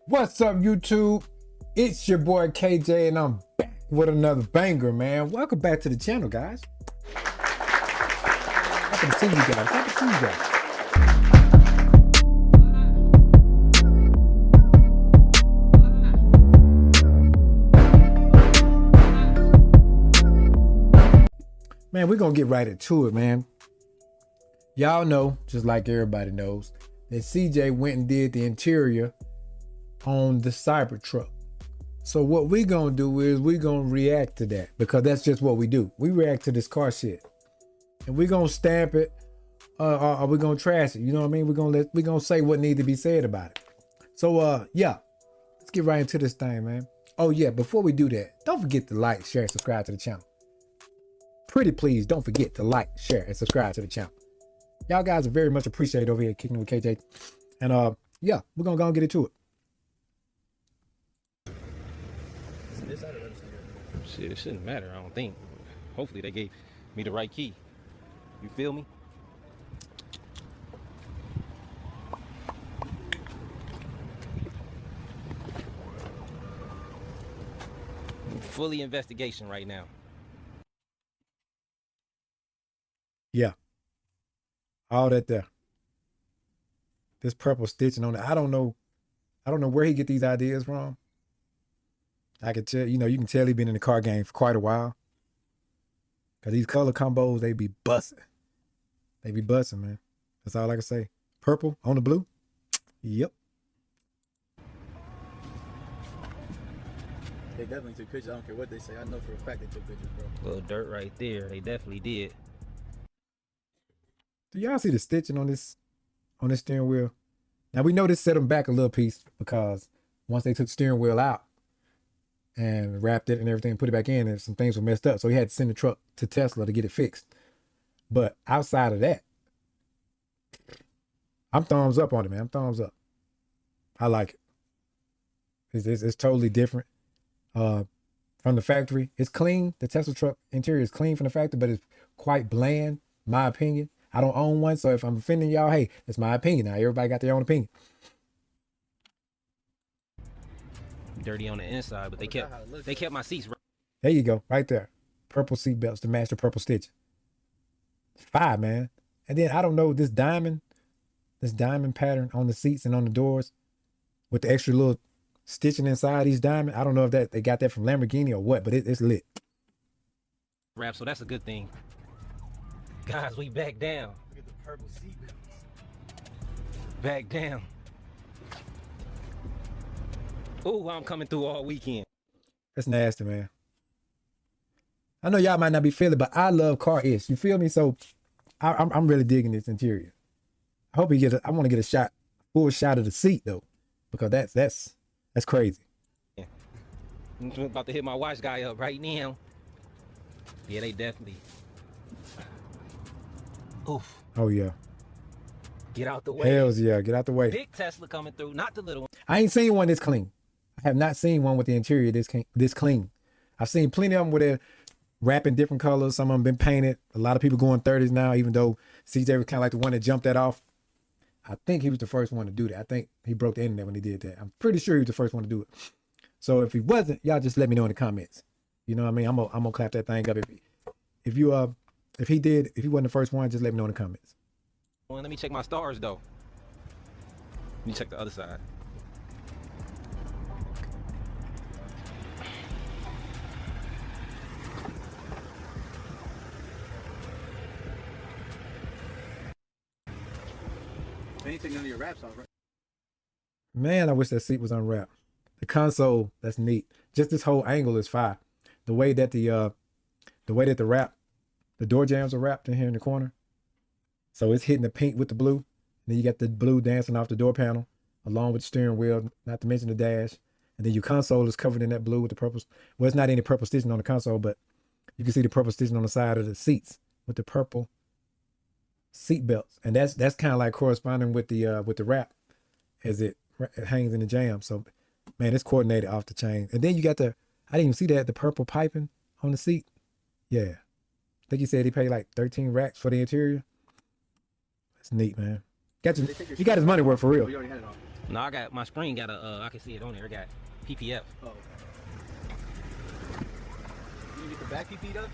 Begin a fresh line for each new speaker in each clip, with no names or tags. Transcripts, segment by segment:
What's up, YouTube? It's your boy KJ, and I'm back with another banger, man. Welcome back to the channel, guys. Happy to see you guys. Happy to see you guys. Man, we're gonna get right into it, man. Y'all know, just like everybody knows, that CJ went and did the interior on the Cybertruck. So what we gonna do is we gonna react to that, because that's just what we do. We react to this car shit, and we gonna stamp it, or we gonna trash it. You know what I mean? We gonna say what needs to be said about it. So yeah, let's get right into this thing, man. Oh yeah, before we do that, don't forget to like, share, and subscribe to the channel. Pretty please, don't forget to like, share, and subscribe to the channel. Y'all guys are very much appreciated over here at Kicking with KJ. And yeah, we're gonna go and get into it.
Shit, it shouldn't matter, I don't think. Hopefully they gave me the right key. You feel me? Fully investigation right now.
Yeah. All that there. This purple stitching on it. I don't know where he get these ideas from. I can tell, you can tell he been in the car game for quite a while. Cause these color combos, they be busting. They be busting, man. That's all I can say. Purple on the blue. Yep.
They definitely took pictures. I don't care what they say. I know for a fact they took pictures, bro.
Little dirt right there. They definitely did.
Do y'all see the stitching on this steering wheel? Now we know this set them back a little piece, because once they took the steering wheel out and wrapped it and everything, put it back in, and some things were messed up. So he had to send the truck to Tesla to get it fixed. But outside of that, I'm thumbs up on it, man. I'm thumbs up. I like it. It's totally different from the factory. It's clean. The Tesla truck interior is clean from the factory, but it's quite bland, my opinion. I don't own one, so if I'm offending y'all, hey, it's my opinion. Now everybody got their own opinion.
Dirty on the inside, but they kept my seats right.
There you go, right there. Purple seat belts to match the purple stitch. 5, man. And then I don't know, this diamond pattern on the seats and on the doors with the extra little stitching inside these diamonds. I don't know if that they got that from Lamborghini or what, but it's lit.
Wrap, so that's a good thing. Guys, we back down.
Look at the purple seat belts.
Back down. Oh, I'm coming through all weekend.
That's nasty, man. I know y'all might not be feeling, but I love car-ish. You feel me? So I'm really digging this interior. I hope he gets. I want to get a full shot of the seat though, because that's crazy.
Yeah. I'm about to hit my watch guy up right now. Yeah, they definitely. Oof.
Oh yeah.
Get out the way.
Hells yeah, get out the way.
Big Tesla coming through, not the little one.
I ain't seen one this clean. I have not seen one with the interior this clean. I've seen plenty of them where they're wrapping different colors. Some of them been painted. A lot of people going 30s now, even though CJ was kind of like the one that jumped that off. I think he was the first one to do that. I think he broke the internet when he did that. I'm pretty sure he was the first one to do it. So if he wasn't, y'all just let me know in the comments. You know what I mean? I'm gonna clap that thing up. If he wasn't the first one, just let me know in the comments.
Well, let me check my stars though. Let me check the other side.
Anything none of your wraps off, right?
Man, I wish that seat was unwrapped. The console, that's neat. Just this whole angle is fire. The way that the door jambs are wrapped in here in the corner. So it's hitting the pink with the blue. And then you got the blue dancing off the door panel, along with the steering wheel, not to mention the dash. And then your console is covered in that blue with the purple. Well, it's not any purple stitching on the console, but you can see the purple stitching on the side of the seats with the purple seat belts. And that's kind of like corresponding with the wrap as it hangs in the jam. So man, it's coordinated off the chain. And then you got I didn't even see that, the purple piping on the seat. Yeah. I think he said he paid like 13 racks for the interior. That's neat, man. He got his money worth for real.
You already had it all.
No, I got my screen got I can see it on there. I got PPF.
Oh. You get the back PP though?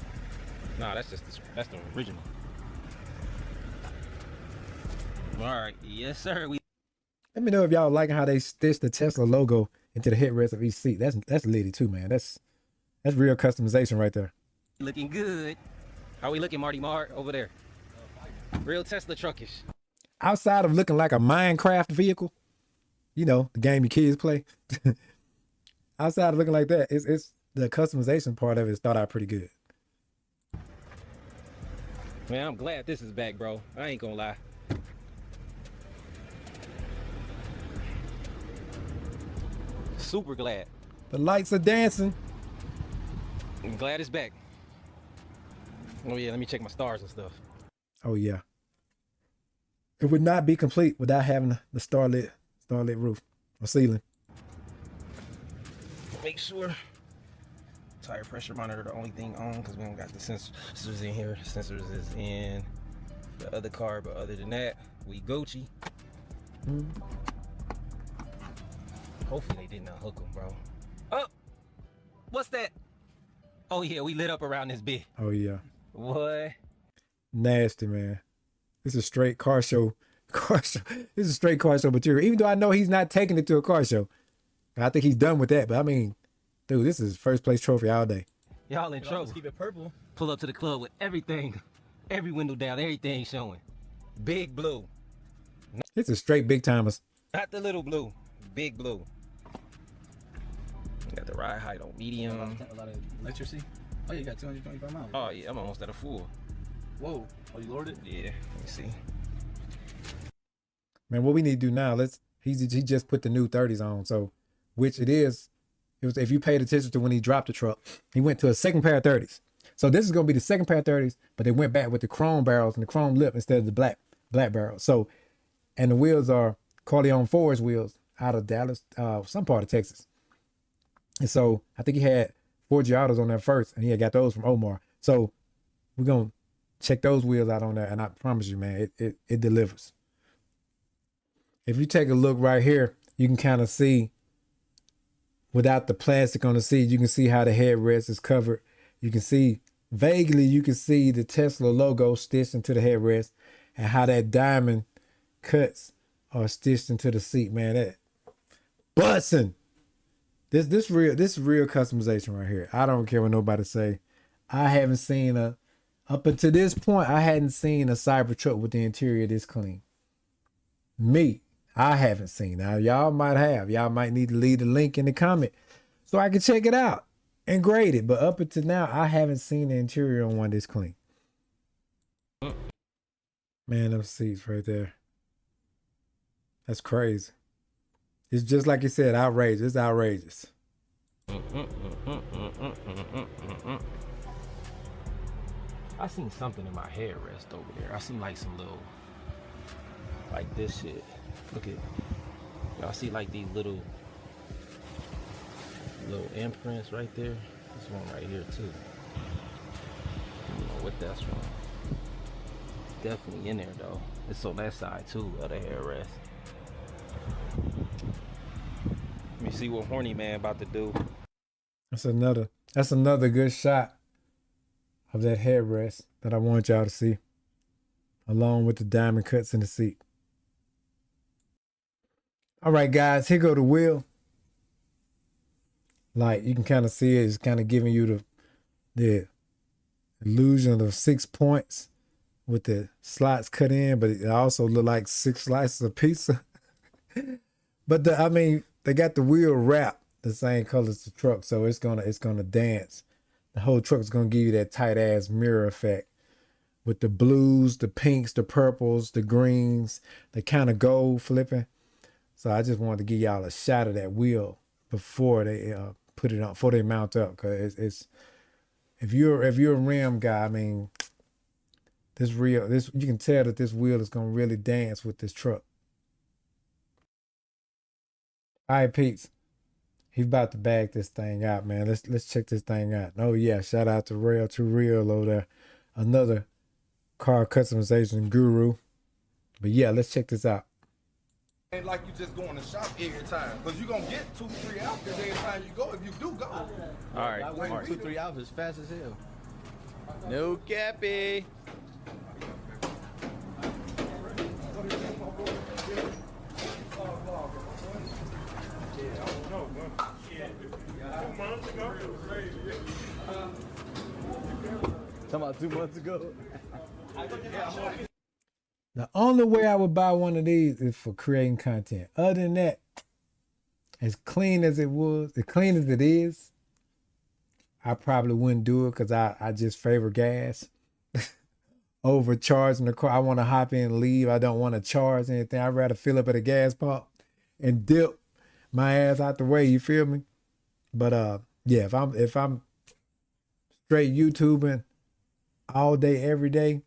No, that's the original. All right, yes sir. We
Let me know if y'all liking how they stitched the Tesla logo into the headrest of each seat. That's litty too, man. That's real customization right there.
looking good. How we looking, Marty Mark over there? Real Tesla truckish.
Outside of looking like a Minecraft vehicle, you know, the game your kids play. Outside of looking like that, it's the customization part of it thought out pretty good.
Man, I'm glad this is back, bro. I ain't gonna lie. Super glad.
The lights are dancing.
I'm glad it's back. Oh yeah, let me check my stars and stuff.
Oh yeah. It would not be complete without having the starlit roof or ceiling.
Make sure tire pressure monitor the only thing on because we don't got the sensors in here. The sensors is in the other car, but other than that, we Gucci. Hopefully they didn't unhook them, bro. Oh, what's that? Oh yeah, we lit up around this bit.
Oh yeah.
What?
Nasty, man. This is straight car show. This is straight car show material. Even though I know he's not taking it to a car show. I think he's done with that. But I mean, dude, this is first place trophy all day.
Y'all in trouble.
Keep it purple.
Pull up to the club with everything, every window down, everything showing. Big blue.
This is straight big timers.
Not the little blue. Big blue. Got the ride height on medium.
A lot of electricity. Oh, you got 225 miles.
Oh yeah, I'm almost at a full.
Whoa. Oh, you lowered it?
Yeah, let me see.
Man, what we need to do now, he just put the new 30s on. So, which it was, if you paid attention to when he dropped the truck, he went to a second pair of 30s. So this is going to be the second pair of 30s, but they went back with the chrome barrels and the chrome lip instead of the black barrels. So, and the wheels are Corleone Forge wheels out of Dallas, some part of Texas. And so I think he had 4G autos on there first, and he had got those from Omar. So we're going to check those wheels out on there, and I promise you, man, it delivers. If you take a look right here, you can kind of see, without the plastic on the seat, you can see how the headrest is covered. You can see, vaguely, you can see the Tesla logo stitched into the headrest and how that diamond cuts are stitched into the seat, man. That bussin'. This real customization right here. I don't care what nobody say. I haven't seen up until this point, I hadn't seen a Cybertruck with the interior this clean. I haven't seen. Now y'all might have. Y'all might need to leave the link in the comment so I can check it out and grade it. But up until now, I haven't seen the interior on one this clean. Man, those seats right there. That's crazy. It's just like you said, outrageous. It's outrageous.
I seen something in my headrest over there. I seen like some little, like this shit. Look at, y'all see like these little imprints right there? This one right here too. I don't know what that's from. Definitely in there though. It's on that side too of the headrest. Let me see what Horny Man about to do.
That's another good shot of that headrest that I want y'all to see, along with the diamond cuts in the seat. All right, guys, here go the wheel. Like you can kind of see it's kind of giving you the illusion of 6 points with the slots cut in, but it also look like 6 slices of pizza. But they got the wheel wrapped the same color as the truck, so it's gonna dance. The whole truck is gonna give you that tight ass mirror effect with the blues, the pinks, the purples, the greens, the kind of gold flipping. So I just wanted to give y'all a shot of that wheel before they put it on, before they mount up. Cause it's if you're a rim guy, I mean, this you can tell that this wheel is gonna really dance with this truck. All right, Pete's. He's about to bag this thing out, man. Let's check this thing out. Oh yeah, shout out to Rail to Real over there, another car customization guru. But yeah, let's check this out.
Ain't like you just going to shop every time, because you're going to get 2-3 outfits every time you go, if you do go.
All right.
I wait 2-3 hours fast as hell.
No cappy.
Talking about 2 months ago.
The only way I would buy one of these is for creating content. Other than that, as clean as it is, I probably wouldn't do it because I just favor gas over charging the car. I want to hop in and leave. I don't want to charge anything. I'd rather fill up at a gas pump and dip my ass out the way. You feel me? But yeah, if I'm straight YouTubing all day, every day,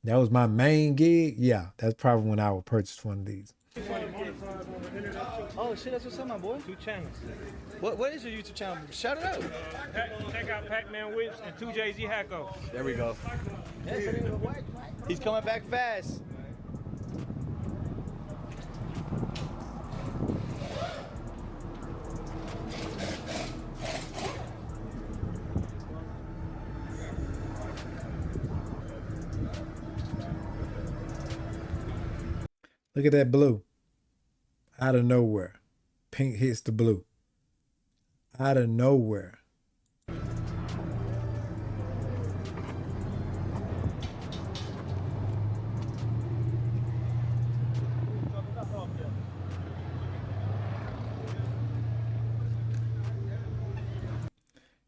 that was my main gig, yeah, that's probably when I would purchase one of these.
Oh shit, that's what's up, my boy.
2 channels.
What is your YouTube channel? Shout it out.
Check out Pac-Man Whips and 2JZ Hacko.
There we go. He's coming back fast.
Look at that blue. Out of nowhere. Pink hits the blue. Out of nowhere.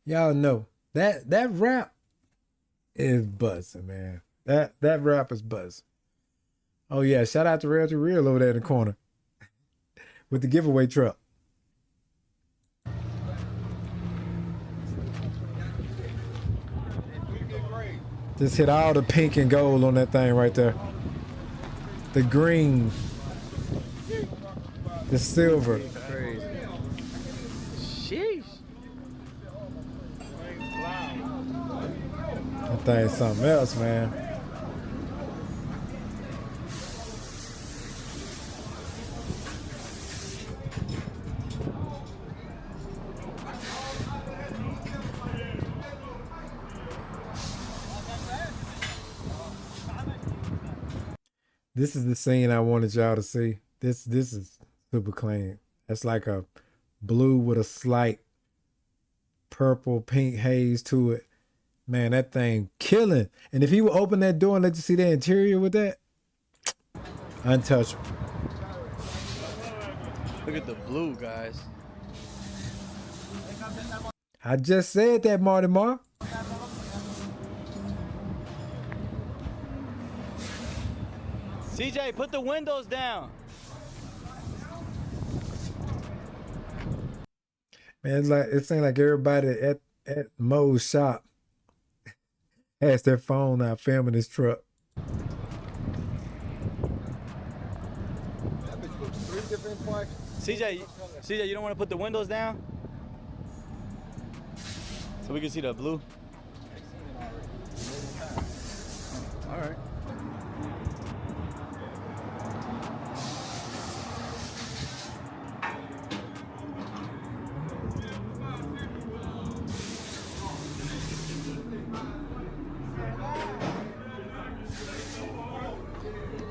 Y'all know that rap is buzzing, man. That rap is buzzing. Oh yeah, shout out to Real to Real over there in the corner with the giveaway truck. Just hit all the pink and gold on that thing right there. The green, the silver.
Crazy. Sheesh.
That thing's something else, man. This is the scene I wanted y'all to see. This is super clean. It's like a blue with a slight purple pink haze to it. Man, that thing killing. And if he would open that door and let you see the interior with that, untouchable.
Look at the blue, guys.
I just said that, Marty Mark.
CJ, put the windows down.
Man, it seems like everybody at Mo's shop has their phone out filming his truck.
CJ, you don't want to put the windows down? So we can see the blue? All right.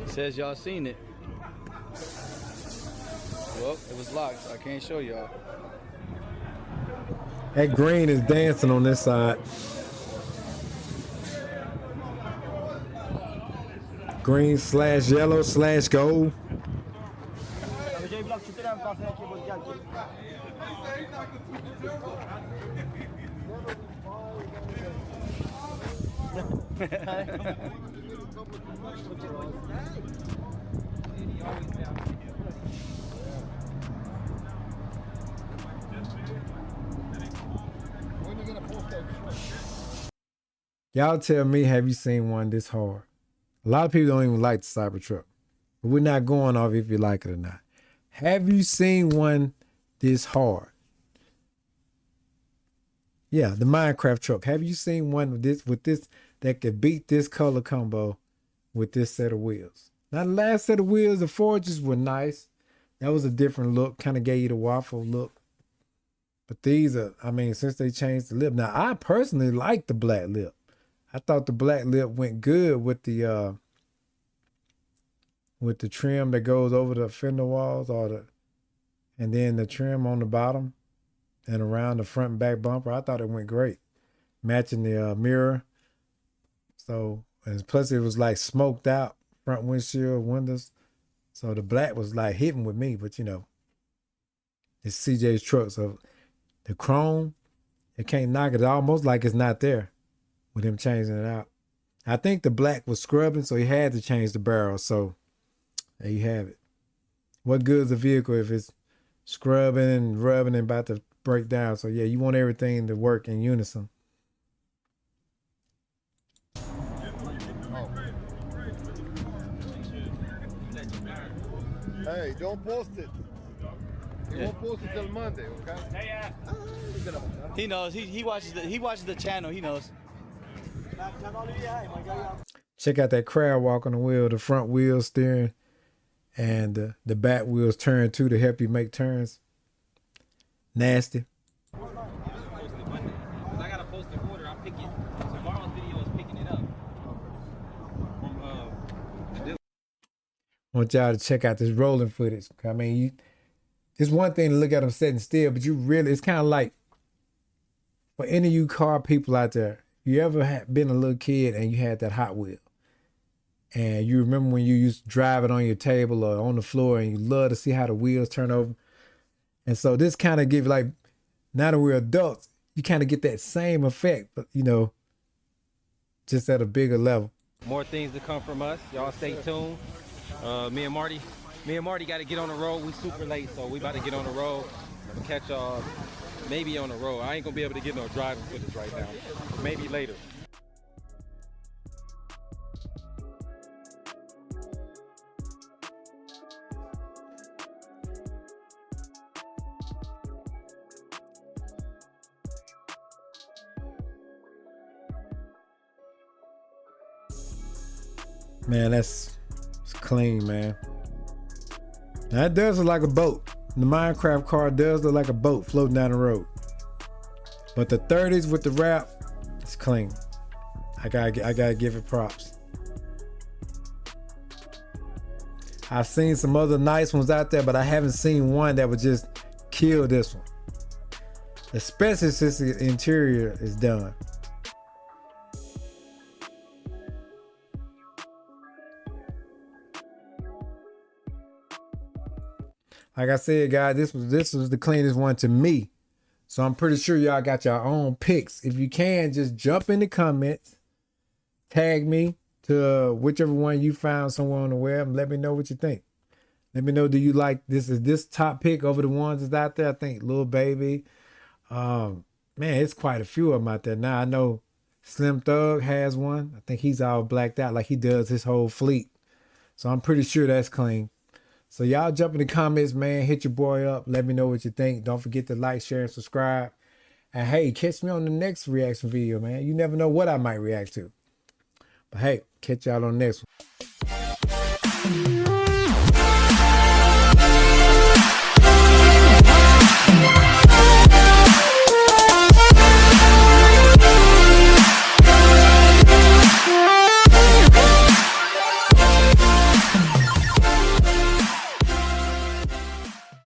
Says y'all seen it. Well, it was locked, so I can't show y'all.
That green is dancing on this side. Green / yellow / gold. Y'all tell me, have you seen one this hard? A lot of people don't even like the Cybertruck, but we're not going off if you like it or not. Have you seen one this hard? Yeah, the Minecraft truck. Have you seen one with this that could beat this color combo with this set of wheels? Now the last set of wheels, the Forges were nice, That was a different look, kind of gave you the waffle look. But these are, I mean, since they changed the lip. Now, I personally like the black lip. I thought the black lip went good with the trim that goes over the fender walls and then the trim on the bottom and around the front and back bumper. I thought it went great. Matching the mirror. So, and plus it was like smoked out front windshield windows. So the black was like hitting with me, but you know, it's CJ's truck. So the chrome, it can't knock it. Almost like it's not there with him changing it out. I think the black was scrubbing, so he had to change the barrel. So there you have it. What good is a vehicle if it's scrubbing and rubbing and about to break down? So yeah, you want everything to work in unison.
Hey, don't post it. He won't post it till Monday, okay?
He knows. He watches the channel. He knows.
Check out that crab walk on the wheel, the front wheel steering, and the back wheels turn too to help you make turns. Nasty.
I gotta post the order. I'm picking. Tomorrow's video is picking it up.
Want y'all to check out this rolling footage. I mean, it's one thing to look at them sitting still, but it's kind of like, for any of you car people out there, you ever been a little kid and you had that Hot Wheel, and you remember when you used to drive it on your table or on the floor, and you love to see how the wheels turn over. And so this kind of give, like, now that we're adults, you kind of get that same effect, but you know, just at a bigger level.
More things to come from us. Y'all stay tuned. Me and Marty got to get on the road. We super late, so we about to get on the road. We'll catch y'all maybe on the road. I ain't gonna be able to get no driving footage right now. Maybe later.
Man, it's clean, man. That does look like a boat. The Minecraft car does look like a boat floating down the road. But the 30s with the wrap, it's clean. I gotta give it props. I've seen some other nice ones out there, but I haven't seen one that would just kill this one. Especially since the interior is done. Like I said, guys, this was the cleanest one to me. So I'm pretty sure y'all got your own picks. If you can, just jump in the comments, tag me to whichever one you found somewhere on the web, and let me know what you think. Let me know, do you like this? Is this top pick over the ones that's out there? I think Lil Baby. Man, it's quite a few of them out there now. I know Slim Thug has one. I think he's all blacked out like he does his whole fleet. So I'm pretty sure that's clean. So y'all jump in the comments, man. Hit your boy up. Let me know what you think. Don't forget to like, share, and subscribe. And hey, catch me on the next reaction video, man. You never know what I might react to. But hey, catch y'all on the next one.